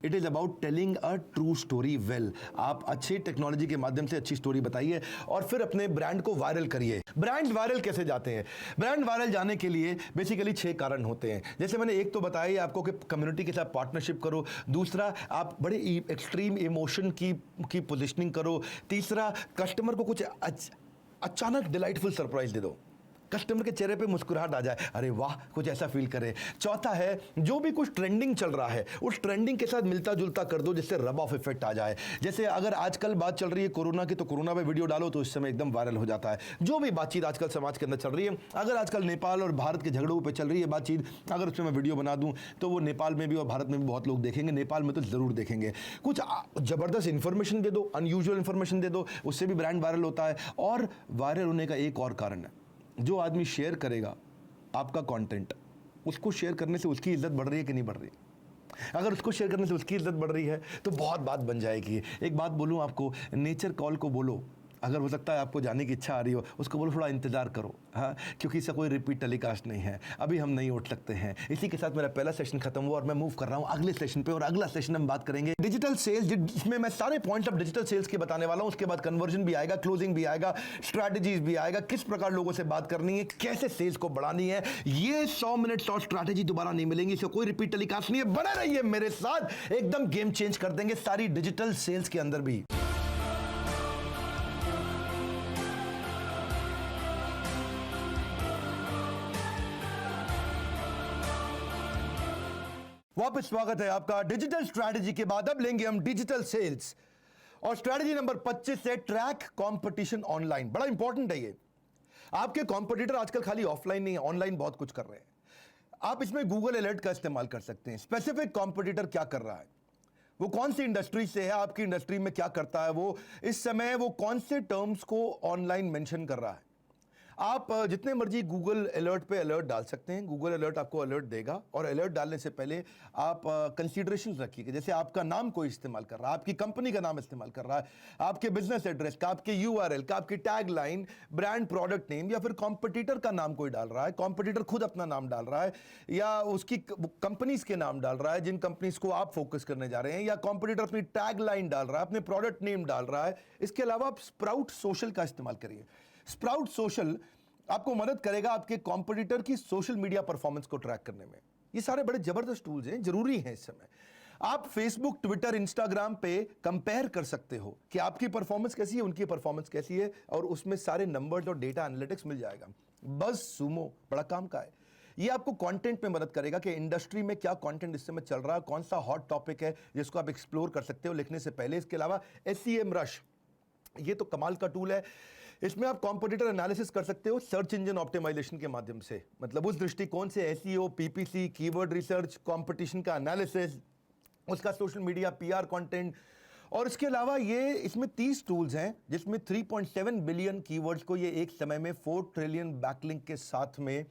It is about telling a true story well. आप अच्छी technology के माध्यम से अच्छी स्टोरी बताइए और फिर अपने ब्रांड को वायरल करिए। ब्रांड वायरल कैसे जाते हैं? ब्रांड वायरल जाने के लिए बेसिकली 6 कारण होते हैं। जैसे मैंने एक तो बताया आपको कि कम्युनिटी के साथ पार्टनरशिप करो, दूसरा आप बड़े एक्सट्रीम इमोशन की पोजिशनिंग करो, तीसरा कस्टमर को कुछ अचानक डिलाइटफुल सरप्राइज दे दो, कस्टमर के चेहरे पे मुस्कुराहट आ जाए, अरे वाह, कुछ ऐसा फील करे। चौथा है जो भी कुछ ट्रेंडिंग चल रहा है उस ट्रेंडिंग के साथ मिलता जुलता कर दो जिससे रब ऑफ इफेक्ट आ जाए। जैसे अगर आजकल बात चल रही है कोरोना की, तो कोरोना पे वीडियो डालो तो इस समय एकदम वायरल हो जाता है। जो भी बातचीत आजकल समाज के अंदर चल रही है, अगर आजकल नेपाल और भारत के झगड़ों पर चल रही है बातचीत, अगर उसमें मैं वीडियो बना दूं तो वो नेपाल में भी और भारत में भी बहुत लोग देखेंगे, नेपाल में तो जरूर देखेंगे। कुछ जबरदस्त इंफॉर्मेशन दे दो, अनयूजुअल इंफॉर्मेशन दे दो, उससे भी ब्रांड वायरल होता है। और वायरल होने का एक और कारण है, जो आदमी शेयर करेगा आपका कंटेंट, उसको शेयर करने से उसकी इज्जत बढ़ रही है कि नहीं बढ़ रही? अगर उसको शेयर करने से उसकी इज्जत बढ़ रही है तो बहुत बात बन जाएगी। एक बात बोलूं आपको, नेचर कॉल को बोलो। अगर हो सकता है आपको जाने की इच्छा आ रही हो, उसको बोलो थोड़ा इंतजार करो, हाँ, क्योंकि इसका कोई रिपीट टेलीकास्ट नहीं है, अभी हम नहीं उठ सकते हैं। इसी के साथ मेरा पहला सेशन खत्म हुआ और मैं मूव कर रहा हूं अगले सेशन पे। और अगला सेशन हम बात करेंगे डिजिटल सेल्स, जिसमें मैं सारे पॉइंट्स ऑफ डिजिटल सेल्स के बताने वाला हूं। उसके बाद कन्वर्जन भी आएगा, क्लोजिंग भी आएगा, स्ट्रैटेजीज भी आएगा, किस प्रकार लोगों से बात करनी है, कैसे सेल्स को बढ़ानी है। ये 100 मिनट शॉर्ट स्ट्रैटेजी दोबारा नहीं मिलेंगी, इसका कोई रिपीट टेलीकास्ट नहीं है। बने रहिए मेरे साथ, एकदम गेम चेंज कर देंगे सारी डिजिटल सेल्स के अंदर भी। वापस स्वागत है आपका। डिजिटल स्ट्रैटेजी के बाद अब लेंगे हम डिजिटल सेल्स और स्ट्रैटेजी नंबर 25 से ट्रैक कंपटीशन ऑनलाइन। बड़ा इंपॉर्टेंट है ये। आपके कंपटीटर आजकल खाली ऑफलाइन नहीं है, ऑनलाइन बहुत कुछ कर रहे हैं। आप इसमें गूगल अलर्ट का इस्तेमाल कर सकते हैं। स्पेसिफिक कंपटीटर क्या कर रहा है, वो कौन सी इंडस्ट्री से है, आपकी इंडस्ट्री में क्या करता है, वो इस समय वो कौन से टर्म्स को ऑनलाइन मेंशन कर रहा है। आप जितने मर्जी गूगल अलर्ट पे अलर्ट डाल सकते हैं, गूगल अलर्ट आपको अलर्ट देगा। और अलर्ट डालने से पहले आप कंसीडरेशन रखिए, जैसे आपका नाम कोई इस्तेमाल कर रहा है, आपकी कंपनी का नाम इस्तेमाल कर रहा है, आपके बिजनेस एड्रेस का, आपके यूआरएल का, आपकी टैगलाइन, ब्रांड प्रोडक्ट नेम, या फिर कॉम्पिटिटर का नाम कोई डाल रहा है, कॉम्पिटिटर खुद अपना नाम डाल रहा है, या उसकी कंपनीज के नाम डाल रहा है जिन कंपनीज को आप फोकस करने जा रहे हैं, या कॉम्पिटिटर अपनी टैगलाइन डाल रहा है, अपने प्रोडक्ट नेम डाल रहा है। इसके अलावा आप स्प्राउट सोशल का इस्तेमाल करिए। स्प्राउट सोशल आपको मदद करेगा आपके कॉम्पिटिटर की सोशल मीडिया परफॉर्मेंस को ट्रैक करने में। ये सारे बड़े जबरदस्त टूल्स हैं, जरूरी हैं इस समय। आप फेसबुक, ट्विटर, इंस्टाग्राम पे कंपेयर कर सकते हो कि आपकी परफॉर्मेंस कैसी है, उनकी परफॉर्मेंस कैसी है, और उसमें सारे नंबर्स और डेटा एनालिटिक्स मिल जाएगा। बस सुमो बड़ा काम का है। ये आपको कंटेंट में मदद करेगा कि इंडस्ट्री में क्या कंटेंट इस समय चल रहा है, कौन सा हॉट टॉपिक है जिसको आप एक्सप्लोर कर सकते हो लिखने से पहले। इसके अलावा SEMrush, ये तो कमाल का टूल है। इसमें आप कॉम्पिटिटर एनालिसिस कर सकते हो सर्च इंजन ऑप्टिमाइजेशन के माध्यम से, मतलब उस दृष्टिकोण से SEO, PPC, keyword research, competition का एनालिसिस, उसका सोशल मीडिया PR कंटेंट। और इसके अलावा ये इसमें 30 टूल्स हैं जिसमें 3.7 बिलियन कीवर्ड्स को ये एक समय में 4 ट्रिलियन बैकलिंक के साथ में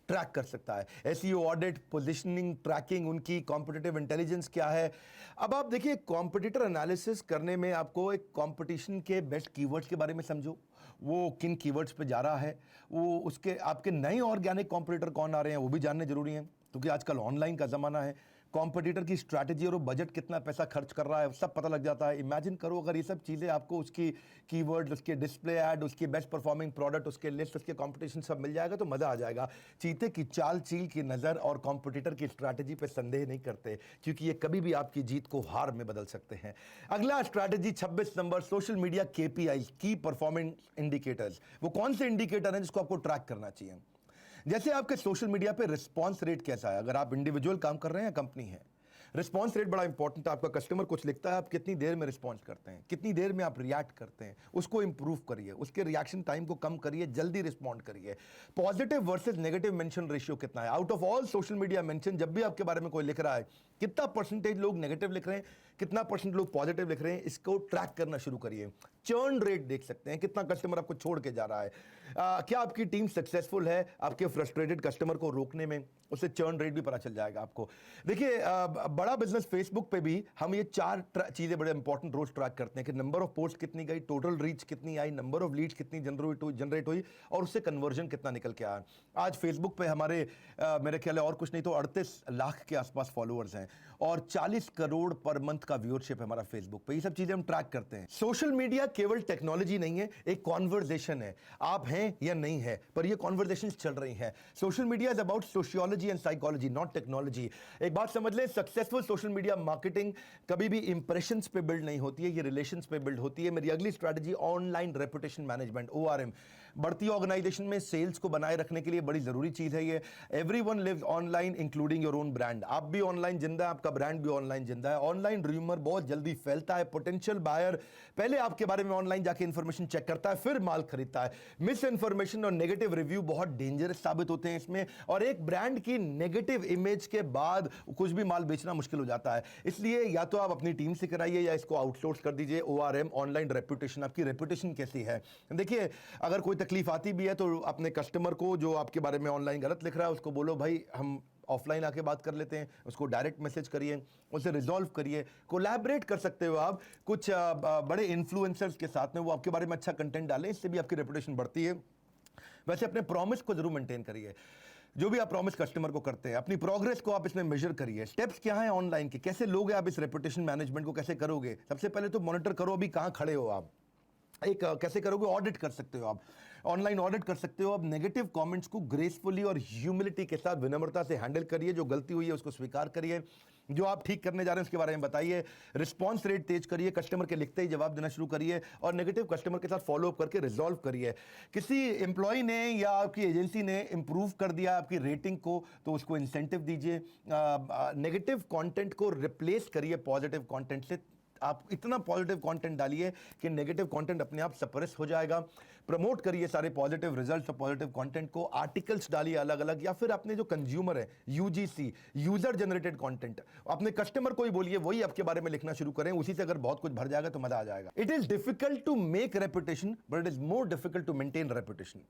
ट्रैक कर सकता है। SEO ऑडिट, पोजीशनिंग, ट्रैकिंग, उनकी कॉम्पिटिटिव इंटेलिजेंस क्या है। अब आप देखिए, कॉम्पिटिटर एनालिसिस करने में आपको एक कंपटीशन के बेस्ट कीवर्ड्स के बारे में समझो, वो किन कीवर्ड्स पे जा रहा है, वो उसके आपके नए ऑर्गेनिक कॉम्पिटिटर कौन आ रहे हैं वो भी जानने जरूरी है, क्योंकि आजकल ऑनलाइन का जमाना है। कॉम्पिटिटर की स्ट्रैटेजी और वो बजट कितना पैसा खर्च कर रहा है सब पता लग जाता है। इमेजिन करो अगर ये सब चीज़ें आपको, उसकी कीवर्ड्स, उसके डिस्प्ले ऐड, उसकी बेस्ट परफॉर्मिंग प्रोडक्ट, उसके लिस्ट, उसके कंपटीशन सब मिल जाएगा तो मज़ा आ जाएगा। चीते की चाल, चील की नज़र और कॉम्पिटिटर की स्ट्रैटेजी पे संदेह नहीं करते, क्योंकि ये कभी भी आपकी जीत को हार में बदल सकते हैं। अगला strategy 26 number, social media KPI, की परफॉर्मेंस इंडिकेटर्स। वो कौन से इंडिकेटर हैं जिसको आपको ट्रैक करना चाहिए? जैसे आपके सोशल मीडिया पे रिस्पॉन्स रेट कैसा है, अगर आप इंडिविजुअल काम कर रहे हैं या कंपनी है। रिस्पॉन्स रेट बड़ा इंपॉर्टेंट है। आपका कस्टमर कुछ लिखता है, आप कितनी देर में रिस्पॉन्स करते हैं, कितनी देर में आप रिएक्ट करते हैं, उसको इंप्रूव करिए, उसके रिएक्शन टाइम को कम करिए, जल्दी रिस्पॉन्ड करिए। Positive versus negative mention ratio कितना है, out of all social media mention, जब भी आपके बारे में कोई लिख रहा है, कितना परसेंटेज लोग नेगेटिव लिख रहे हैं, कितना परसेंट लोग पॉजिटिव लिख रहे हैं, इसको ट्रैक करना शुरू करिए। चर्न रेट देख सकते हैं, कितना कस्टमर आपको छोड़ के जा रहा है, क्या आपकी टीम सक्सेसफुल है आपके फ्रस्ट्रेटेड कस्टमर को रोकने में, उससे चर्न रेट भी पता चल जाएगा आपको। देखिए, बड़ा बिजनेस फेसबुक पे भी हम ये 4 चीजें बड़े इंपॉर्टेंट रोज ट्रैक करते हैं कि नंबर ऑफ पोस्ट कितनी गई, टोटल रीच कितनी आई, नंबर ऑफ लीड्स कितनी जनरेट हुई और उससे कन्वर्जन कितना निकल के आया। आज फेसबुक पे हमारे मेरे ख्याल है और कुछ नहीं तो 38 लाख के आसपास फॉलोअर्स हैं। और 40 करोड़ पर मंथ का व्यूअरशिप है हमारा फेसबुक पे। ये सब चीजें हम ट्रैक करते हैं। सोशल मीडिया केवल टेक्नोलॉजी नहीं है, एक कॉन्वर्जेशन है। आप हैं या नहीं है, पर ये कॉन्वर्जेशन चल रही है। Social media is about sociology and psychology, not technology. एक बात समझ ले, सक्सेसफुल सोशल मीडिया मार्केटिंग कभी भी इंप्रेशंस पे बिल्ड नहीं होती है, ये रिलेशंस पे बिल्ड होती है। मेरी अगली strategy online reputation management, ORM। बढ़ती ऑर्गेनाइजेशन में सेल्स को बनाए रखने के लिए बड़ी जरूरी चीज है ये। Everyone lives online including your own brand. आप भी ऑनलाइन जिंदा है, आपका ब्रांड भी ऑनलाइन जिंदा है। ऑनलाइन रूमर बहुत जल्दी फैलता है। पोटेंशियल बायर पहले आपके बारे में ऑनलाइन जाके इंफॉर्मेशन चेक करता है, फिर माल खरीदता है। मिस इन्फॉर्मेशन और नेगेटिव रिव्यू बहुत डेंजरस साबित होते हैं इसमें, और एक ब्रांड की नेगेटिव इमेज के बाद कुछ भी माल बेचना मुश्किल हो जाता है। इसलिए या तो आप अपनी टीम से कराइए या इसको आउटसोर्स कर दीजिए। ORM, online reputation. आपकी रेपुटेशन कैसी है? देखिए, अगर कोई तकलीफ आती भी है तो अपने कस्टमर को जो आपके बारे में ऑनलाइन गलत लिख रहा है उसको बोलो भाई हम ऑफलाइन आके बात कर लेते हैं। उसको डायरेक्ट मैसेज करिए, उसे रिजॉल्व करिए। कोलैबोरेट कर सकते हो आप कुछ बड़े इन्फ्लुएंसर्स के साथ में, वो आपके बारे में अच्छा कंटेंट डालें, इससे भी आपकी रेपुटेशन बढ़ती है। वैसे अपने प्रॉमिस को जरूर मेंटेन करिए। जो भी आप प्रॉमिस कस्टमर को करते हैं, अपनी प्रोग्रेस को आप इसमें मेजर करिए। स्टेप्स क्या हैं ऑनलाइन के, कैसे लोगे आप इस रेपुटेशन मैनेजमेंट को, कैसे करोगे? सबसे पहले तो मॉनिटर करो अभी कहाँ खड़े हो आप। एक कैसे करोगे? ऑडिट कर सकते हो आप, ऑनलाइन ऑडिट कर सकते हो। अब नेगेटिव कमेंट्स को ग्रेसफुली और ह्यूमिलिटी के साथ, विनम्रता से हैंडल करिए। जो गलती हुई है उसको स्वीकार करिए, जो आप ठीक करने जा रहे हैं उसके बारे में बताइए। रिस्पॉन्स रेट तेज करिए, कस्टमर के लिखते ही जवाब देना शुरू करिए, और नेगेटिव कस्टमर के साथ फॉलो अप करके रिजॉल्व करिए। किसी एम्प्लॉय ने या आपकी एजेंसी ने इंप्रूव कर दिया आपकी रेटिंग को, तो उसको इंसेंटिव दीजिए। नेगेटिव कंटेंट को रिप्लेस करिए पॉजिटिव कंटेंट से। आप इतना पॉजिटिव कंटेंट डालिए कि नेगेटिव कंटेंट अपने आप सप्रेस हो जाएगा। प्रमोट करिए सारे पॉजिटिव रिजल्ट्स और पॉजिटिव कंटेंट को। आर्टिकल्स डालिए अलग अलग, या फिर अपने जो कंज्यूमर है, UGC, यूजर जनरेटेड कंटेंट, अपने कस्टमर को ही बोलिए वही आपके बारे में लिखना शुरू करें। उसी से अगर बहुत कुछ भर जाएगा तो मजा आ जाएगा। It is difficult to make reputation but it is more difficult to maintain reputation.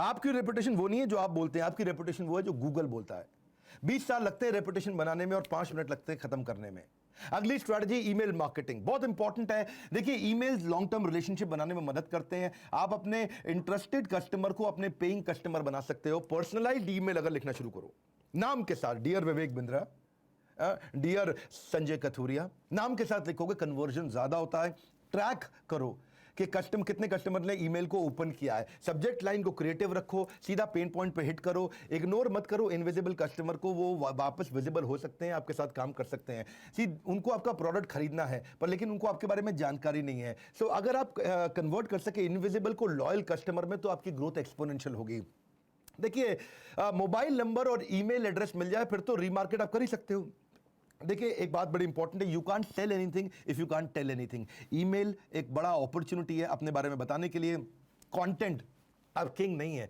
आपकी रेपुटेशन वो नहीं है जो आप बोलते हैं, आपकी रेपुटेशन वो है जो गूगल बोलता है। 20 साल लगते हैं रेपुटेशन बनाने में और 5 मिनट लगते हैं खत्म करने में। अगली स्ट्रैटेजी ईमेल मार्केटिंग, बहुत इंपॉर्टेंट है। देखिए, ईमेल्स लॉन्ग टर्म रिलेशनशिप बनाने में मदद करते हैं। आप अपने इंटरेस्टेड कस्टमर को अपने पेइंग कस्टमर बना सकते हो। पर्सनलाइज्ड ईमेल अगर लिखना शुरू करो नाम के साथ, डियर विवेक बिंद्रा, डियर संजय कथुरिया, नाम के साथ लिखोगे, कन्वर्जन ज्यादा होता है। ट्रैक करो कि कितने कस्टमर ने ईमेल को ओपन किया है। सब्जेक्ट लाइन को क्रिएटिव रखो, सीधा पेन पॉइंट पे हिट करो। इग्नोर मत करो इनविजिबल कस्टमर को, वो वापस विजिबल हो सकते हैं, आपके साथ काम कर सकते हैं। उनको आपका प्रोडक्ट खरीदना है पर लेकिन उनको आपके बारे में जानकारी नहीं है। सो अगर आप कन्वर्ट कर सके इनविजिबल को लॉयल कस्टमर में, तो आपकी ग्रोथ एक्सपोनेंशियल होगी। देखिए, मोबाइल नंबर और ईमेल एड्रेस मिल जाए फिर तो रीमार्केट आप कर ही सकते हो। देखिए, एक बात बड़ी इंपॉर्टेंट है, you can't sell anything if you can't tell anything. Email एक बड़ा अपॉर्चुनिटी है अपने बारे में बताने के लिए। कंटेंट अब किंग नहीं है।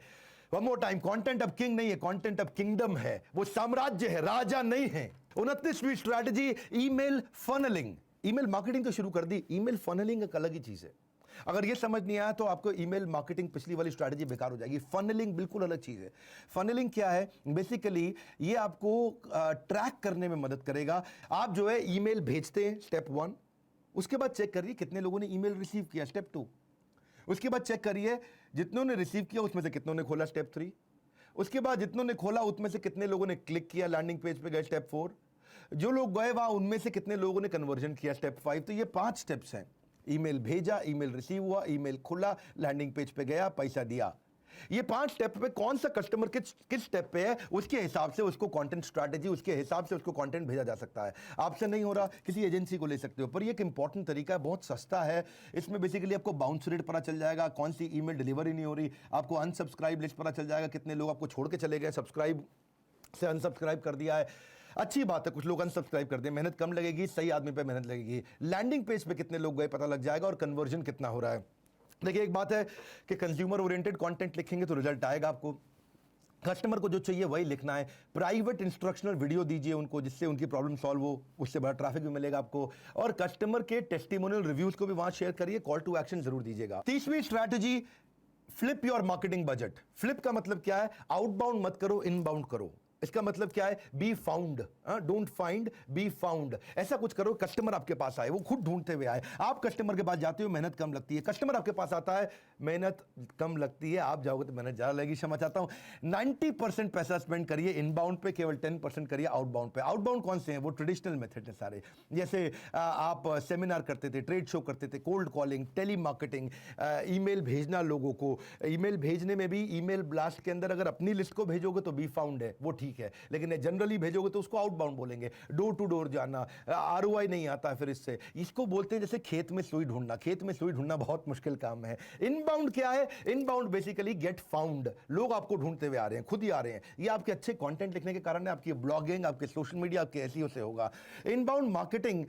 वन मोर टाइम, कंटेंट अब किंग नहीं है, कंटेंट अब किंगडम है। वो साम्राज्य है, राजा नहीं है। 29वीं strategy, email funnelling. Email marketing तो शुरू कर दी, ईमेल फनलिंग एक अलग ही चीज है। अगर ये समझ नहीं आया तो आपको ईमेल मार्केटिंग पिछली वाली स्ट्रैटेजी बेकार हो जाएगी। फनलिंग बिल्कुल अलग चीज है। फनलिंग क्या है? बेसिकली ये आपको ट्रैक करने में मदद करेगा। आप जो है ईमेल भेजते हैं, स्टेप 1, उसके बाद चेक करिए कितने लोगों ने ईमेल रिसीव किया, स्टेप 2, उसके बाद चेक करिए जितनों ने रिसीव किया उसमें से कितनों ने खोला, स्टेप 3, उसके बाद जितनों ने खोला उसमें से कितने लोगों ने क्लिक किया, लैंडिंग पेज पे गए, स्टेप 4, जो लोग गए वहां उनमें से कितने लोगों ने कन्वर्जन किया, स्टेप 5। तो ये 5 स्टेप्स हैं। ईमेल भेजा, ईमेल रिसीव हुआ, ईमेल खुला, लैंडिंग पेज पे गया, पैसा दिया। ये 5 स्टेप पे कौन सा कस्टमर किस स्टेप पे है, उसके हिसाब से उसको कंटेंट स्ट्रैटेजी, उसके हिसाब से उसको कंटेंट भेजा जा सकता है। आपसे नहीं हो रहा, किसी एजेंसी को ले सकते हो। पर ये एक इंपॉर्टेंट तरीका है, बहुत सस्ता है। इसमें बेसिकली आपको बाउंस रेट पता चल जाएगा, कौन सी ईमेल डिलीवरी नहीं हो रही, आपको अनसब्सक्राइब लिस्ट पता चल जाएगा, कितने लोग आपको छोड़ के चले गए, सब्सक्राइब से अनसब्सक्राइब कर दिया है। अच्छी बात है, कुछ लोग अनसब्सक्राइब कर दें, मेहनत कम लगेगी, सही आदमी पे मेहनत लगेगी। लैंडिंग पेज पे कितने लोग गए पता लग जाएगा, और कन्वर्जन कितना हो रहा है। देखिए, एक बात है कि कंज्यूमर ओरिएंटेड कंटेंट लिखेंगे तो रिजल्ट आएगा आपको। कस्टमर को जो चाहिए वही लिखना है। प्राइवेट इंस्ट्रक्शनल वीडियो दीजिए उनको, जिससे उनकी प्रॉब्लम सॉल्व हो, उससे बड़ा ट्रैफिक भी मिलेगा आपको। और कस्टमर के टेस्टिमोनियल रिव्यूज को भी वहां शेयर करिए, कॉल टू एक्शन जरूर दीजिएगा। 30वीं strategy, flip your marketing budget. Flip का मतलब क्या है? आउटबाउंड मत करो, इनबाउंड करो। इसका मतलब क्या है? Be found, don't find, be found. ऐसा कुछ करो कस्टमर आपके पास आए, वो खुद ढूंढते हुए आए। आप कस्टमर के पास जाते हो, मेहनत कम लगती है। कस्टमर आपके पास आता है, मेहनत कम लगती है। आप जाओगे तो मेहनत ज्यादा लगेगी। क्षमा चाहता हूं। 90% पैसा स्पेंड करिए इनबाउंड पे, केवल 10% करिए आउटबाउंड पे। आउटबाउंड कौन से हैं? वो ट्रेडिशनल मेथड है सारे। जैसे आप सेमिनार करते थे, ट्रेड शो करते थे, cold calling, telemarketing, email भेजना लोगों को। ईमेल भेजने में भी ईमेल ब्लास्ट के अंदर अगर अपनी लिस्ट को भेजोगे तो बी फाउंड है, वो ठीक है। लेकिन जनरली भेजोगे तो उसको आउटबाउंड बोलेंगे। डोर टू डोर जाना, आरओआई नहीं आता फिर इससे। इसको बोलते हैं जैसे खेत में सुई ढूंढना। खेत में सुई ढूंढना बहुत मुश्किल काम है। इनबाउंड क्या है? Inbound basically gate found. लोग आपको ढूंढते हुए आ रहे हैं, खुद ही आ रहे हैं। ये आपके अच्छे कंटेंट लिखने के कारण है, आपकी ब्लॉगिंग, आपके सोशल मीडिया, आपके एसईओ से होगा। इनबाउंड मार्केटिंग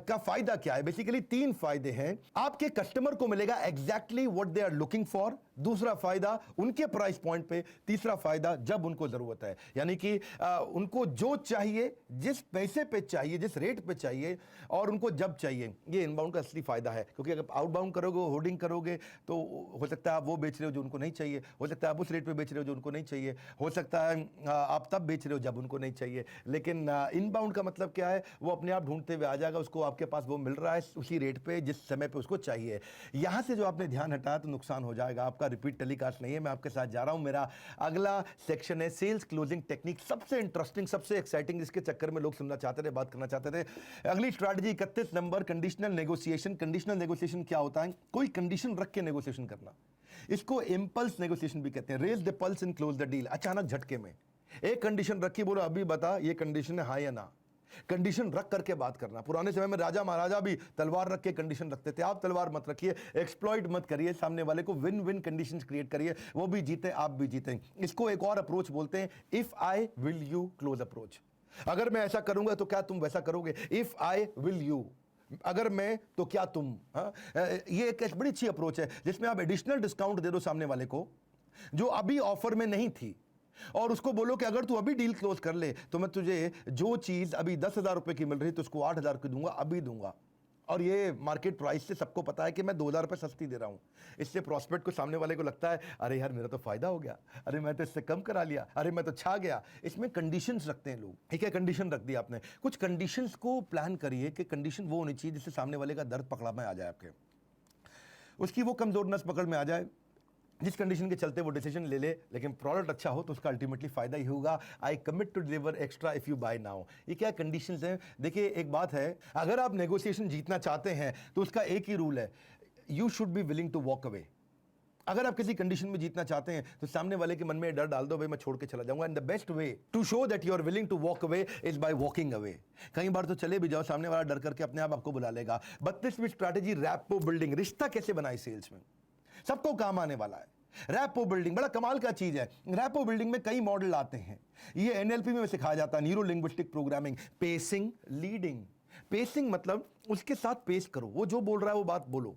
का फायदा क्या है? बेसिकली 3 फायदे हैं। आपके कस्टमर को मिलेगा exactly what they are looking for. दूसरा फायदा उनके प्राइस पॉइंट पे। तीसरा फायदा जब उनको जरूरत है, यानी कि उनको जो चाहिए, जिस पैसे पे चाहिए, जिस रेट पे चाहिए, और उनको जब चाहिए। ये इनबाउंड का असली फायदा है। क्योंकि अगर आउटबाउंड करोगे, होर्डिंग करोगे, तो हो सकता है आप वो बेच रहे हो जो उनको नहीं चाहिए, हो सकता है आप उस रेट पे बेच रहे हो जो उनको नहीं चाहिए, हो सकता है आप तब बेच रहे हो जब उनको नहीं चाहिए। लेकिन इनबाउंड का मतलब क्या है? वो अपने आप ढूंढते हुए आ जाएगा, उसको आपके पास वो मिल रहा है उसी रेट पे जिस समय पे उसको चाहिए। यहां से जो आपने ध्यान हटाया तो नुकसान हो जाएगा आपका। रिपीट टेलीकास्ट नहीं है, मैं आपके साथ जा रहा हूं। मेरा अगला सेक्शन है सेल्स क्लोजिंग टेक्निक। सबसे इंटरेस्टिंग, सबसे एक्साइटिंग, जिसके चक्कर में लोग सुनना चाहते थे, बात करना चाहते थे। अगली strategy 31 number, conditional negotiation. Conditional negotiation क्या होता है? कोई कंडीशन रख के नेगोशिएशन करना। इसको इंपल्स नेगोशिएशन भी कहते हैं। Raise the pulse and close the deal. अचानक झटके में एक कंडीशन रखी, बोलो अभी बता ये कंडीशन है हाँ या ना। कंडीशन रख करके बात करना। पुराने समय में राजा महाराजा भी तलवार रख के कंडीशन रखते थे। आप तलवार मत रखिए, एक्सप्लॉइट मत करिए सामने वाले को, विन विन कंडीशंस क्रिएट करिए, वो भी जीते आप भी जीते। इसको एक और अप्रोच बोलते हैं, if I will you close approach. अगर मैं ऐसा करूंगा तो क्या तुम वैसा करोगे? इफ आई विल यू, अगर मैं तो क्या तुम। ये एक बड़ी अच्छी अप्रोच है जिसमें आप एडिशनल डिस्काउंट दे दो सामने वाले को जो अभी ऑफर में नहीं थी, और उसको बोलो कि अगर तू अभी डील क्लोज कर ले तो मैं तुझे जो चीज अभी 10,000 रुपए की मिल रही तो उसको 8,000 की दूंगा, अभी दूंगा। और ये मार्केट प्राइस से सबको पता है कि मैं 2,000 रुपए सस्ती दे रहा हूं। इससे प्रॉस्पेक्ट को, सामने वाले को लगता है अरे यार मेरा तो फायदा हो गया, अरे मैं तो इससे कम करा लिया, अरे मैं तो छा गया। इसमें कंडीशंस रखते हैं लोग। ठीक है, कंडीशन रख दी आपने। कुछ कंडीशंस को प्लान करिए कि कंडीशन वो होनी चाहिए जिससे सामने वाले का दर्द पकड़ा में आ जाए, आपके उसकी वो कमजोर नस पकड़ में आ जाए, जिस कंडीशन के चलते वो डिसीजन ले ले। लेकिन प्रोडक्ट अच्छा हो तो उसका अल्टीमेटली फायदा ही होगा। I commit to deliver extra if you buy now. ये क्या कंडीशंस हैं? देखिए एक बात है, अगर आप नेगोशिएशन जीतना चाहते हैं तो उसका एक ही रूल है, you should be willing to walk away. अगर आप किसी कंडीशन में जीतना चाहते हैं तो सामने वाले के मन में डर डाल दो, भाई मैं छोड़ के चला जाऊंगा। And the best way to show that you are willing to walk away is by walking away. कई बार तो चले भी जाओ, सामने वाला डर करके अपने आप आपको बुला लेगा। 32वीं स्ट्रैटेजी, रैपो बिल्डिंग। रिश्ता कैसे बनाए सेल्स में, सबको काम आने वाला है। रैपो बिल्डिंग बड़ा कमाल का चीज है। रैपो बिल्डिंग में कई मॉडल आते हैं, ये एनएलपी में सिखाया जाता है, neuro linguistic programming. Pacing, leading. Pacing मतलब उसके साथ पेस करो, वो जो बोल रहा है वो बात बोलो,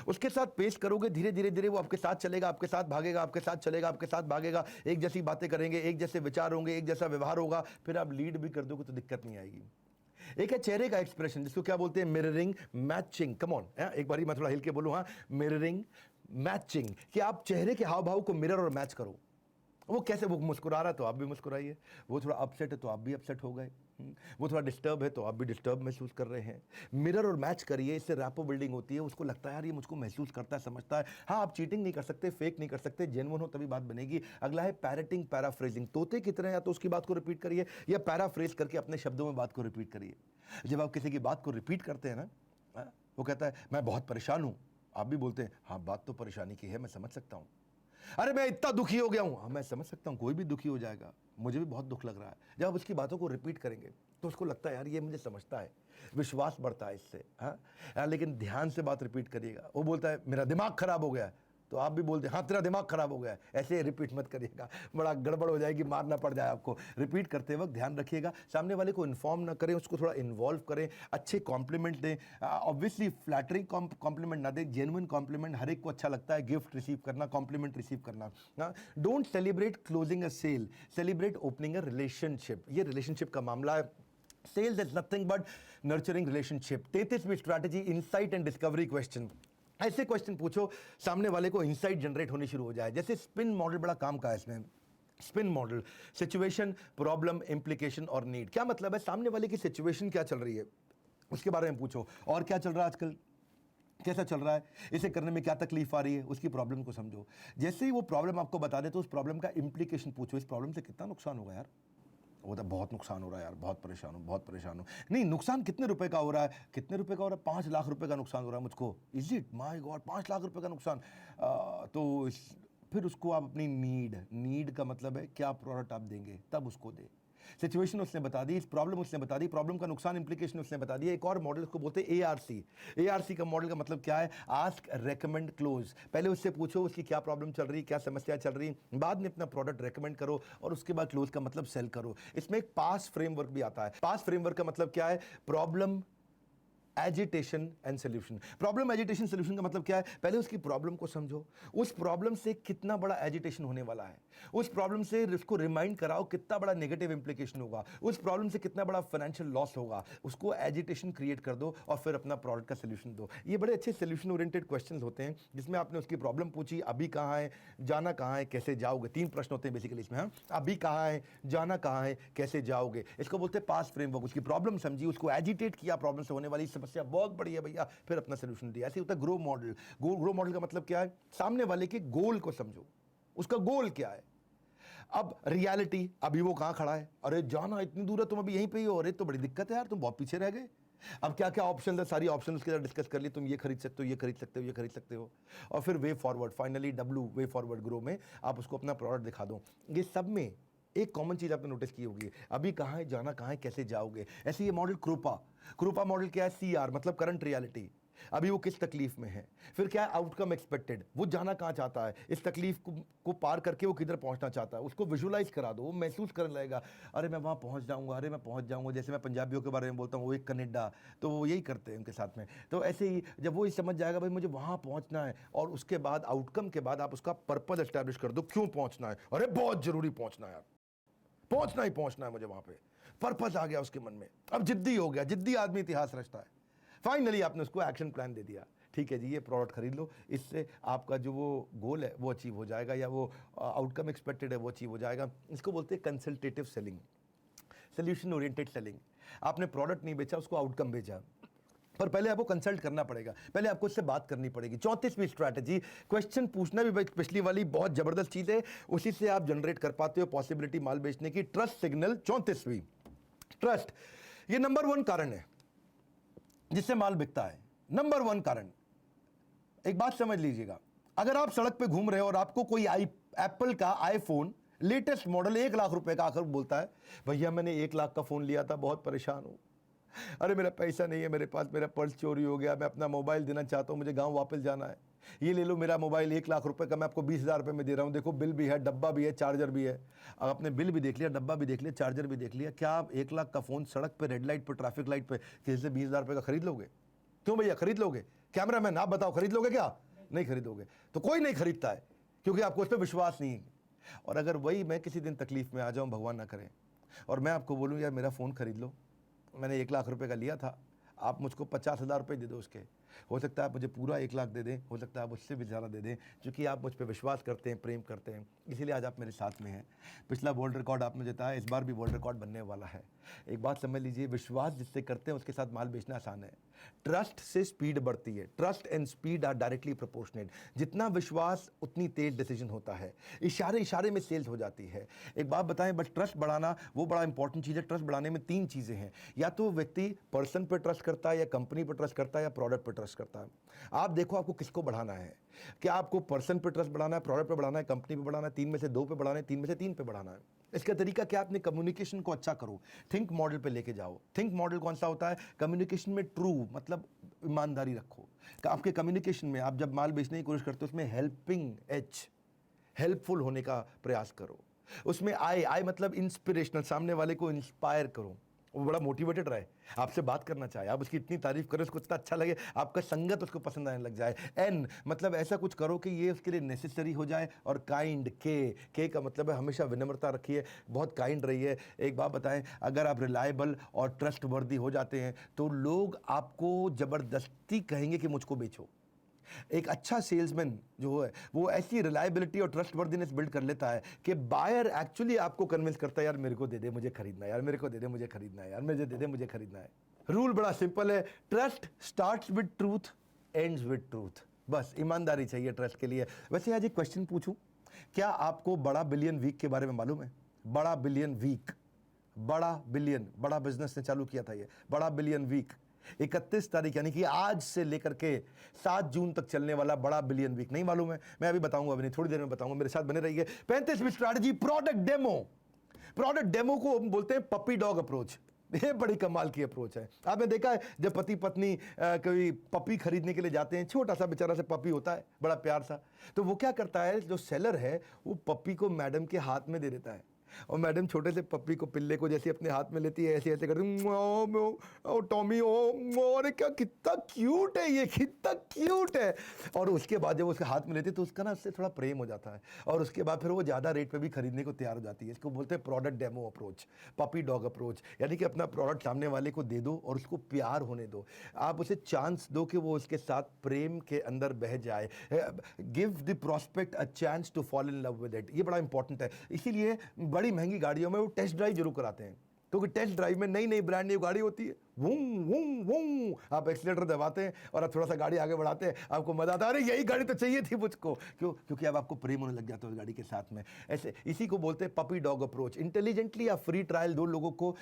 उसके साथ पेश करोगे, धीरे धीरे धीरे वो आपके साथ चलेगा, आपके साथ भागेगा, आपके साथ चलेगा, आपके साथ भागेगा। एक जैसी बातें करेंगे, एक जैसे विचार होंगे, एक जैसा व्यवहार होगा। फिर आप लीड भी कर दोगे तो दिक्कत नहीं आएगी। एक है चेहरे का एक्सप्रेशन, जिसको क्या बोलते हैं? Mirroring, matching. कम ऑन, एक बार मैं थोड़ा हिल के बोलूं, हाँ, मिररिंग, मैचिंग। कि आप चेहरे के हाव भाव को मिरर और मैच करो। वो कैसे? वो मुस्कुरा रहा है तो आप भी मुस्कुराइए, वो थोड़ा अपसेट है तो आप भी अपसेट हो गए, वो थोड़ा डिस्टर्ब है तो आप भी डिस्टर्ब महसूस कर रहे हैं। मिरर और मैच करिए, इससे रैपो बिल्डिंग होती है। उसको लगता है यार ये मुझको महसूस करता है, समझता है। हाँ, आप चीटिंग नहीं कर सकते, फेक नहीं कर सकते, जेन्युइन हो तभी बात बनेगी। अगला है पैरेटिंग, पैराफ्रेजिंग। तोते की तरह या तो उसकी बात को रिपीट करिए या पैराफ्रेज करके अपने शब्दों में बात को रिपीट करिए। जब आप किसी की बात को रिपीट करते हैं ना, वो कहता है मैं बहुत परेशान हूं, आप भी बोलते हैं हाँ बात तो परेशानी की है, मैं समझ सकता हूं। अरे मैं इतना दुखी हो गया हूं, हाँ मैं समझ सकता हूं, कोई भी दुखी हो जाएगा, मुझे भी बहुत दुख लग रहा है। जब आप उसकी बातों को रिपीट करेंगे तो उसको लगता है यार ये मुझे समझता है, विश्वास बढ़ता है इससे। हाँ, लेकिन ध्यान से बात रिपीट करिएगा। वो बोलता है मेरा दिमाग खराब हो गया है, तो आप भी बोलते हैं हाँ तेरा दिमाग खराब हो गया है। ऐसे रिपीट मत करिएगा, बड़ा गड़बड़ हो जाएगी, मारना पड़ जाए आपको। रिपीट करते वक्त ध्यान रखिएगा, सामने वाले को इन्फॉर्म ना करें, उसको थोड़ा इन्वॉल्व करें, अच्छे कॉम्प्लीमेंट दें। ऑब्वियसली फ्लैटरिंग कॉम्प्लीमेंट ना दें, जेन्युइन कॉम्प्लीमेंट हर एक को अच्छा लगता है। गिफ्ट रिसीव करना, कॉम्प्लीमेंट रिसीव करना। Don't celebrate closing a sale, celebrate opening a relationship. ये रिलेशनशिप का मामला है। Sales is nothing but nurturing relationship. 33वीं strategy, insight and discovery question. ऐसे क्वेश्चन पूछो सामने वाले को इनसाइट जनरेट होनी शुरू हो जाए। जैसे स्पिन मॉडल बड़ा काम का है इसमें। Spin model, situation, problem, implication और नीड। क्या मतलब है? सामने वाले की सिचुएशन क्या चल रही है उसके बारे में पूछो, और क्या चल रहा है आजकल, कैसा चल रहा है, इसे करने में क्या तकलीफ आ रही है, उसकी प्रॉब्लम को समझो। जैसे ही वो प्रॉब्लम आपको बता दे तो उस प्रॉब्लम का इम्प्लीकेशन पूछो, इस प्रॉब्लम से कितना नुकसान होगा यार। वो तो बहुत नुकसान हो रहा है यार, बहुत परेशान हूँ, बहुत परेशान हूँ। नहीं, नुकसान कितने रुपए का हो रहा है? कितने रुपए का हो रहा है? 5 लाख रुपए का नुकसान हो रहा है मुझको। Is it? My God, 5 lakh रुपए का नुकसान। फिर उसको आप अपनी नीड का मतलब है क्या प्रोडक्ट आप देंगे, तब उसको दे। सिचुएशन उसने बता दी, इस प्रॉब्लम उसने बता दी, प्रॉब्लम का नुकसान इंप्लीकेशन उसने बता दिया। एक और मॉडल उसको बोलते हैं ARC। ARC का मॉडल का मतलब क्या है? Ask, recommend, close. पहले उससे पूछो उसकी क्या प्रॉब्लम चल रही, क्या समस्या चल रही, बाद में अपना प्रोडक्ट रेकमेंड करो, और उसके बाद क्लोज का मतलब सेल करो। इसमें एक पास फ्रेमवर्क भी आता है। पास फ्रेमवर्क का मतलब क्या है? Problem, agitation and solution. Problem, agitation, solution का मतलब क्या है? पहले उसकी प्रॉब्लम को समझो, उस प्रॉब्लम से कितना बड़ा एजिटेशन होने वाला है, उस प्रॉब्लम से उसको रिमाइंड कराओ कितना बड़ा नेगेटिव इंप्लीकेशन होगा, उस प्रॉब्लम से कितना बड़ा फाइनेंशियल लॉस होगा, उसको एजिटेशन क्रिएट कर दो और फिर अपना प्रोडक्ट का सोल्यूशन दो। ये बड़े अच्छे सोल्यूशन ओरिएंटेड क्वेश्चंस होते हैं जिसमें आपने उसकी प्रॉब्लम पूछी, अभी कहाँ है, जाना कहाँ है, कैसे जाओगे। 3 प्रश्न होते हैं बेसिकली इसमें। हाँ, अभी कहाँ है, जाना कहाँ है, कैसे जाओगे। इसको बोलते हैं पास फ्रेमवर्क। उसकी प्रॉब्लम समझी, उसको एजिटेट किया, प्रॉब्लम से होने वाली समस्या बहुत बड़ी है भैया, फिर अपना सोल्यूशन दिया। ऐसे होता है ग्रो मॉडल। ग्रो मॉडल का मतलब क्या है? सामने वाले के गोल को समझो, उसका गोल क्या है। अब रियलिटी, अभी वो कहां खड़ा है, अरे जाना इतनी दूर है, तुम अभी यहीं पे ही हो, अरे तो बड़ी दिक्कत है यार, तुम बहुत पीछे रह गए। अब क्या क्या ऑप्शन है, सारी ऑप्शन उसके साथ डिस्कस कर ली, तुम ये खरीद सकते हो, ये खरीद सकते हो, ये खरीद सकते हो। और फिर way forward, finally W, way forward grow में आप उसको अपना प्रोडक्ट दिखा दो। ये सब में एक कॉमन चीज आपने नोटिस की होगी, अभी कहां है, जाना कहां है, कैसे जाओगे। ऐसे ये मॉडल कृपा मॉडल क्या है? CR मतलब करंट रियलिटी, अभी वो किस तकलीफ में है। फिर क्या है? आउटकम एक्सपेक्टेड, वो जाना कहां चाहता है, इस तकलीफ को पार करके वो किधर पहुंचना चाहता है, उसको विजुलाइज करा दो, वो महसूस करने लगेगा, अरे मैं वहां पहुंच जाऊंगा, अरे मैं पहुंच जाऊंगा। जैसे मैं पंजाबियों के बारे में बोलता हूँ, वो एक कनेडा, तो वो यही करते हैं उनके साथ में। तो ऐसे ही जब वो समझ जाएगा भाई मुझे वहां पहुंचना है, और उसके बाद आउटकम के बाद आप उसका पर्पज एस्टैब्लिश कर दो, क्यों पहुंचना है, अरे बहुत जरूरी पहुंचना है यार, पहुंचना ही पहुंचना है मुझे वहां पे। पर्पस आ गया उसके मन में, अब जिद्दी हो गया, जिद्दी आदमी इतिहास रचता है। फाइनली आपने उसको एक्शन प्लान दे दिया, ठीक है जी ये प्रोडक्ट खरीद लो, इससे आपका जो वो गोल है वो अचीव हो जाएगा, या वो आउटकम एक्सपेक्टेड है वो अचीव हो जाएगा। इसको बोलते हैं consultative selling, solution oriented selling. आपने प्रोडक्ट नहीं बेचा, उसको आउटकम बेचा, पर पहले आपको कंसल्ट करना पड़ेगा, पहले आपको उससे बात करनी पड़ेगी। 34वीं स्ट्रैटेजी, क्वेश्चन पूछना भी पिछली वाली बहुत जबरदस्त चीज है, उसी से आप जनरेट कर पाते हो पॉसिबिलिटी माल बेचने की। ट्रस्ट सिग्नल, 34वीं, ट्रस्ट, ये नंबर 1 कारण है जिससे माल बिकता है, नंबर 1 कारण। एक बात समझ लीजिएगा, अगर आप सड़क पे घूम रहे हो और आपको कोई एप्पल का आईफोन लेटेस्ट मॉडल 1 लाख रुपए का आकर बोलता है, भैया मैंने 1 लाख का फोन लिया था, बहुत परेशान हूं, अरे मेरा पैसा नहीं है मेरे पास, मेरा पर्स चोरी हो गया, मैं अपना मोबाइल देना चाहता हूं, मुझे गांव वापस जाना है, ये ले लो मेरा मोबाइल 1 लाख रुपए का, मैं आपको 20,000 रुपए में दे रहा हूं, देखो बिल भी है, डब्बा भी है, चार्जर भी है। अब आपने बिल भी देख लिया, डब्बा भी देख लिया, चार्जर भी देख लिया, क्या आप 1 लाख का फोन सड़क पे, रेड लाइट पे, ट्रैफिक लाइट पे किसी से 20,000 रुपए का खरीद लोगे? क्यों भैया, खरीद लोगे? कैमरामैन आप बताओ, खरीद लोगे क्या? नहीं खरीदोगे। तो कोई नहीं खरीदता है क्योंकि आपको उस पर विश्वास नहीं है। और अगर वही मैं किसी दिन तकलीफ में आ जाऊं, भगवान ना करे, और मैं आपको बोलूं यार मेरा फ़ोन खरीद लो, मैंने 1 लाख रुपए का लिया था, आप मुझको 50,000 रुपये दे दो उसके, हो सकता है आप मुझे पूरा 1 लाख दे दें, हो सकता है आप उससे भी ज़्यादा दे दें, क्योंकि आप मुझ पर विश्वास करते हैं, प्रेम करते हैं, इसीलिए आज आप मेरे साथ में हैं। पिछला वर्ल्ड रिकॉर्ड आपने जिताया, इस बार भी वर्ल्ड रिकॉर्ड बनने वाला है। एक बात समझ लीजिए, विश्वास जिससे करते हैं उसके साथ माल बेचना आसान है। ट्रस्ट से स्पीड बढ़ती है, trust and speed are directly proportionate. जितना विश्वास उतनी तेज डिसीजन होता है, इशारे इशारे में सेल्स हो जाती है। एक बात बताएं, बस ट्रस्ट बढ़ाना वो बड़ा इंपॉर्टेंट चीज़ है। ट्रस्ट बढ़ाने में 3 चीज़ें हैं, या तो व्यक्ति पर्सन पर ट्रस्ट करता है, या कंपनी पर ट्रस्ट करता है, या प्रोडक्ट पर ट्रस्ट करता है। आप देखो आपको किसको बढ़ाना है, क्या आपको पर्सन पर ट्रस्ट बढ़ाना है, प्रोडक्ट पर बढ़ाना है, कंपनी पर बढ़ाना है, 3 में से 2 पे बढ़ाना है, 3 में से 3 पे बढ़ाना है। इसका तरीका क्या, अपने कम्युनिकेशन को अच्छा करो, थिंक मॉडल पे लेके जाओ। थिंक मॉडल कौन सा होता है? कम्युनिकेशन में ट्रू मतलब ईमानदारी रखो। आपके कम्युनिकेशन में आप जब माल बेचने की कोशिश करते हो उसमें हेल्पिंग एच, हेल्पफुल होने का प्रयास करो। उसमें आई मतलब इंस्पिरेशनल, सामने वाले को इंस्पायर करो, वो बड़ा मोटिवेटेड रहे, आपसे बात करना चाहे, आप उसकी इतनी तारीफ करें, उसको इतना अच्छा लगे, आपका संगत उसको पसंद आने लग जाए। एन मतलब ऐसा कुछ करो कि ये उसके लिए नेसेसरी हो जाए। और काइंड, के का मतलब है हमेशा विनम्रता रखिए, बहुत काइंड रहिए। एक बात बताएं, अगर आप रिलायबल और ट्रस्ट वर्दी हो जाते हैं तो लोग आपको ज़बरदस्ती कहेंगे कि मुझको बेचो। एक अच्छा सेल्समैन जो है वो ऐसी रिलायबिलिटी और ट्रस्टवर्दीनेस बिल्ड कर लेता है कि बायर एक्चुअली आपको कन्विंस करता है, यार मेरे को दे दे, मुझे खरीदना है, यार मेरे को दे दे, मुझे खरीदना है, यार मुझे दे दे, मुझे खरीदना है। रूल बड़ा सिंपल है, trust starts with truth, ends with truth. बस ईमानदारी चाहिए ट्रस्ट के लिए। वैसे आज एक क्वेश्चन पूछूं, क्या आपको बड़ा बिलियन वीक के बारे में मालूम है? बड़ा बिलियन वीक, बड़ा बिलियन, बड़ा बिजनेस ने चालू किया था ये बड़ा बिलियन वीक। 31 तारीख यानी कि आज से लेकर के 7 जून तक चलने वाला बड़ा बिलियन वीक नहीं मालूम है? मैं अभी बताऊंगा, अभी नहीं, थोड़ी देर में बताऊंगा, मेरे साथ बने रहिए। 35वीं strategy, product demo. Product demo को हम बोलते हैं पपी डॉग अप्रोच। ये बड़ी कमाल की अप्रोच है। आपने देखा है जब पति पत्नी कोई पपी खरीदने के लिए जाते हैं, छोटा सा बेचारा सा पपी होता है, बड़ा प्यार सा, तो वो क्या करता है, जो सेलर है वो पपी को मैडम के हाथ में दे देता है, और मैडम छोटे से पप्पी को, पिल्ले को जैसे अपने हाथ में लेती है, ऐसे ऐसे करती है, ओ टॉमी, ओ अरे क्या कितना क्यूट है ये, कितना क्यूट है। और उसके बाद जब उसके हाथ में लेती है तो उसका ना उससे थोड़ा प्रेम हो जाता है, और उसके बाद फिर वो ज़्यादा रेट पे भी खरीदने को तैयार हो जाती है। इसको बोलते हैं product demo approach, puppy dog approach. यानी कि अपना प्रोडक्ट सामने वाले को दे दो और उसको प्यार होने दो, आप उसे चांस दो कि वो उसके साथ प्रेम के अंदर बह जाए। Give the prospect a chance to fall in love with it. ये बड़ा इंपॉर्टेंट है। इसीलिए बड़ी महंगी गाड़ियों में वो टेस्ट ड्राइव जरूर कराते हैं, क्योंकि टेस्ट ड्राइव में नई नई ब्रांड न्यू गाड़ी होती है, वूं वूं वूं, आप एक्सीलेटर दबाते हैं और आप थोड़ा सा गाड़ी आगे बढ़ाते हैं, आपको मजा आता है, अरे यही गाड़ी तो चाहिए थी मुझको। क्यों? क्योंकि अब आपको प्रेम होने लग जाता है उस गाड़ी के साथ में। ऐसे इसी को बोलते हैं पपी डॉग अप्रोच। इंटेलिजेंटली आप फ्री ट्रायल दो लोगों को,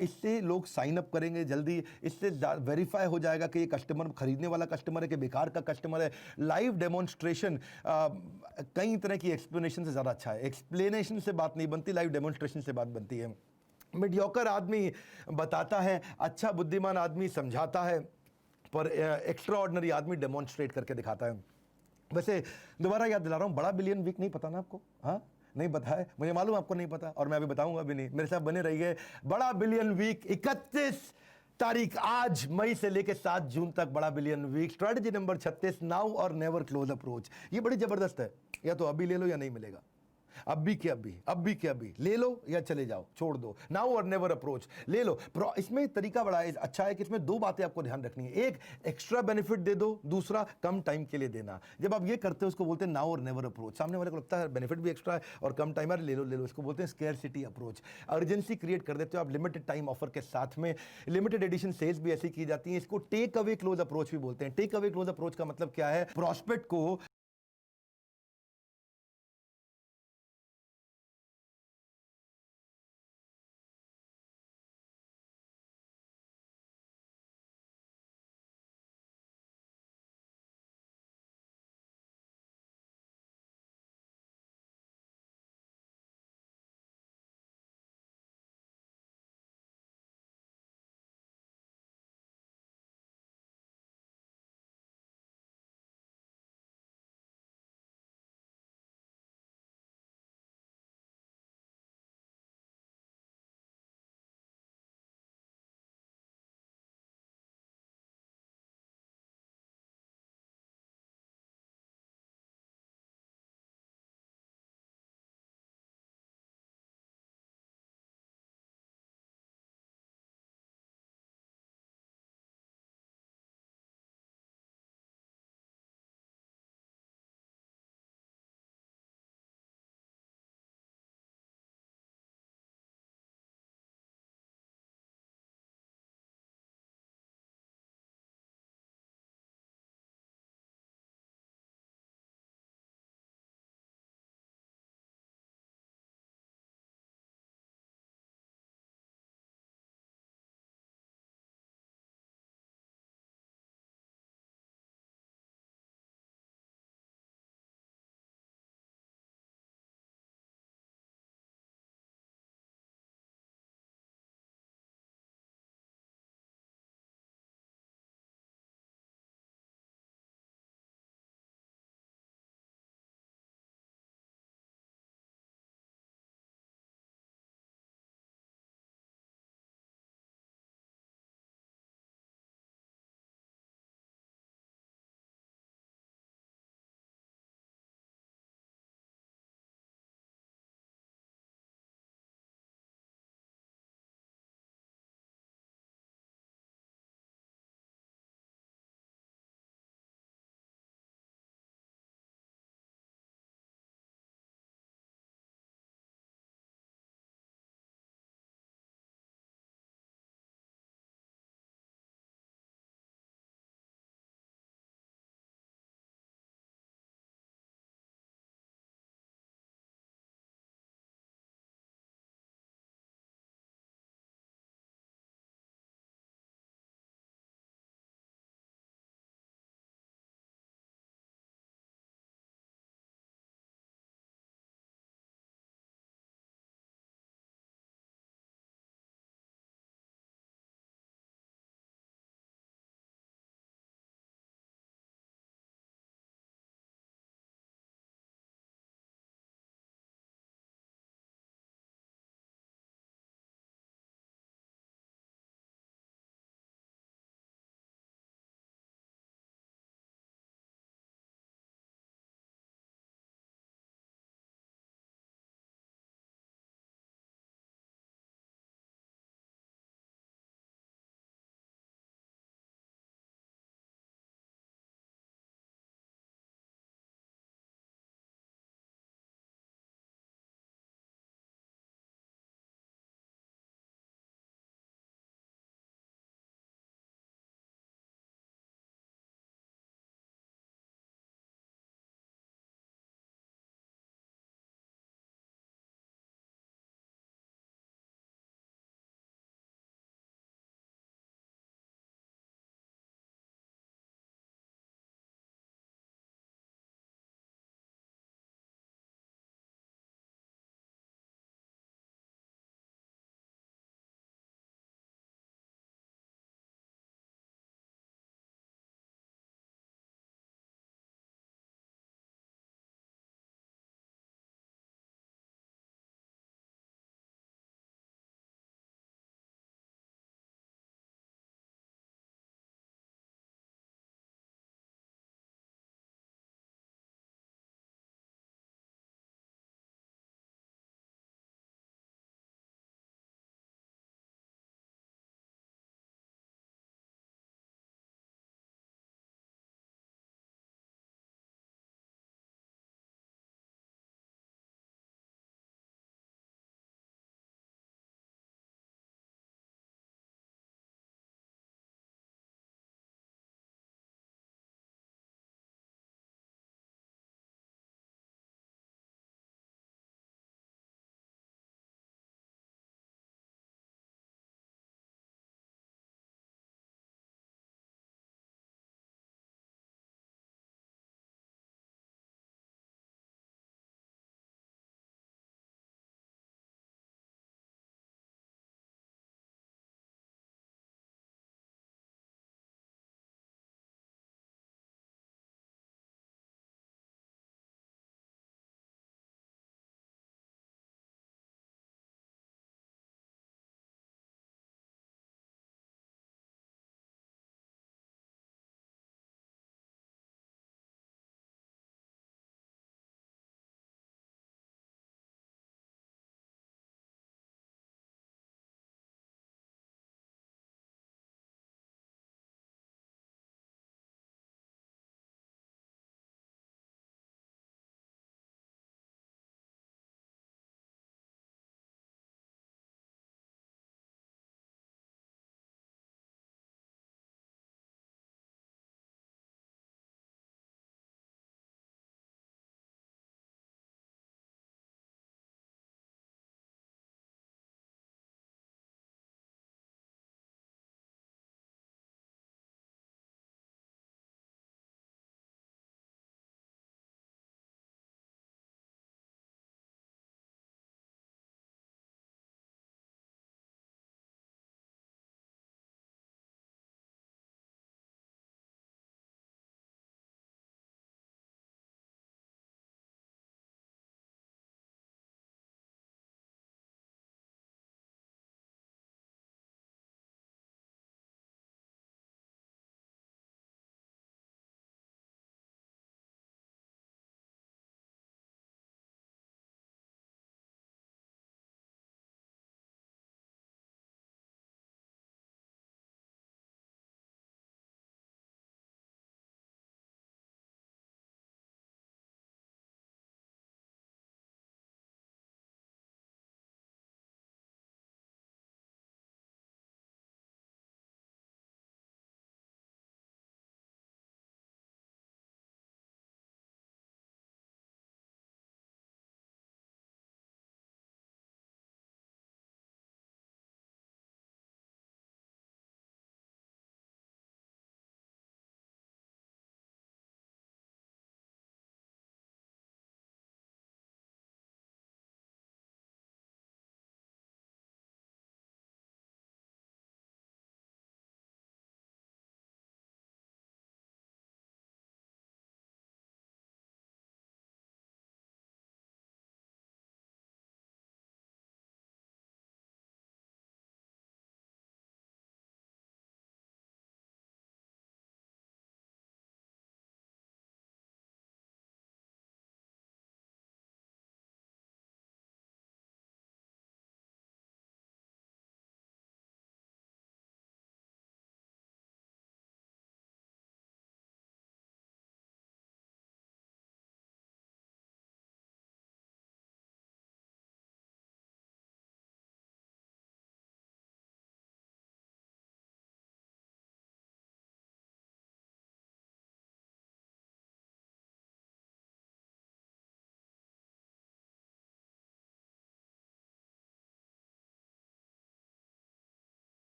इससे लोग साइन अप करेंगे जल्दी, इससे वेरीफाई हो जाएगा कि ये कस्टमर खरीदने वाला कस्टमर है कि बेकार का कस्टमर है। लाइव डेमोन्स्ट्रेशन कई तरह की एक्सप्लेनेशन से ज़्यादा अच्छा है। एक्सप्लेनेशन से बात नहीं बनती, लाइव डेमोन्स्ट्रेशन से बात बनती है। मीडियोकर आदमी बताता है, अच्छा बुद्धिमान आदमी समझाता है, पर एक्स्ट्रा ऑर्डिनरी आदमी डेमोन्स्ट्रेट करके दिखाता है। वैसे दोबारा याद दिला रहा हूँ, बड़ा बिलियन वीक नहीं पता ना आपको? हाँ नहीं पता है, मुझे मालूम आपको नहीं पता, और मैं अभी बताऊंगा भी नहीं, मेरे साथ बने रहिए। बड़ा बिलियन वीक 31 तारीख, आज मई से लेकर 7 जून तक बड़ा billion week. Strategy number 36, now or never close approach. ये बड़ी जबरदस्त है, या तो अभी ले लो या नहीं मिलेगा, अभी के अभी, अभी के अभी ले लो या चले जाओ, छोड़ दो। नाउ और नेवर अप्रोच ले लो। इसमें तरीका बड़ा अच्छा है कि इसमें 2 बातें आपको ध्यान रखनी है। एक, एक्स्ट्रा बेनिफिट दे दो, दूसरा कम टाइम के लिए देना। जब आप ये करते हो उसको बोलते हैं नाउ और नेवर अप्रोच। सामने वाले को लगता है बेनिफिट भी एक्स्ट्रा है और कम टाइम है, ले लो ले लो, इसको बोलते हैं स्केर्सिटी अप्रोच। अर्जेंसी क्रिएट कर देते हो आप लिमिटेड टाइम ऑफर के साथ में। लिमिटेड एडिशन सेल्स भी ऐसी की जाती है। इसको टेक अवे क्लोज अप्रोच भी बोलते हैं। टेक अवे क्लोज अप्रोच का मतलब क्या है? प्रॉस्पेक्ट को